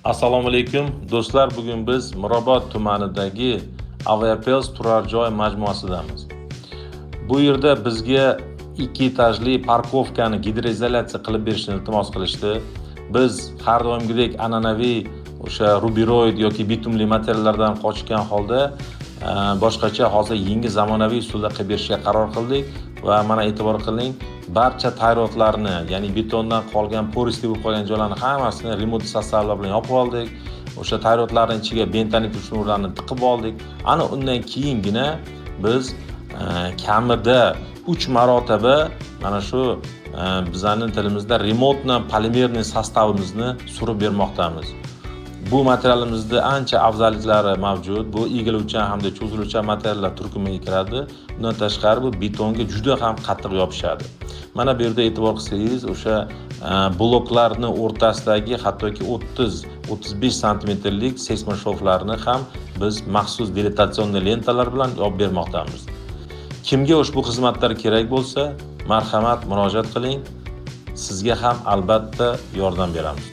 Assalomu alaykum do'stlar, bugun biz Mirobod tumanidagi Aviapels turar joy majmuasidamiz. Bu yerda bizga 2 etajli parkovkani gidroizolyatsiya qilib berishni iltimos qilishdi. Biz har doimgidek an'anaviy o'sha ruberoid yoki bitumli materiallardan qochgan holda boshqacha hozir yangi zamonaviy usulda qilib berishga qaror qildik va mana e'tibor qiling, barcha tayyorotlarni, ya'ni betondan qolgan porosli bo'lib qolgan joylarni hammasini remont sostavlar bilan yopib oldik. O'sha tayyorotlarning ichiga bentanik uchurlarni tiqib oldik. Ana undan keyingina biz kamida 3 marotaba mana shu bizning tilimizda remontni polimerniy sostavimizni surib bermoqdamiz. Bu materialimizda ancha afzalliklari mavjud. Bu egiluvchan hamda cho'ziluvchan materiallar turkumiga kiradi. Bundan tashqari bu betonga juda ham qattiq yopishadi. Mana bu yerda e'tibor qilsangiz, o'sha bloklarning o'rtasidagi hattoki 30-35 santimetrlik seysmoshovlarni ham biz maxsus dilatatsionni lentalar bilan yopib bermoqdamiz. Kimga ushbu xizmatlar kerak bo'lsa, marhamat murojaat qiling. Sizga ham albatta yordam beramiz.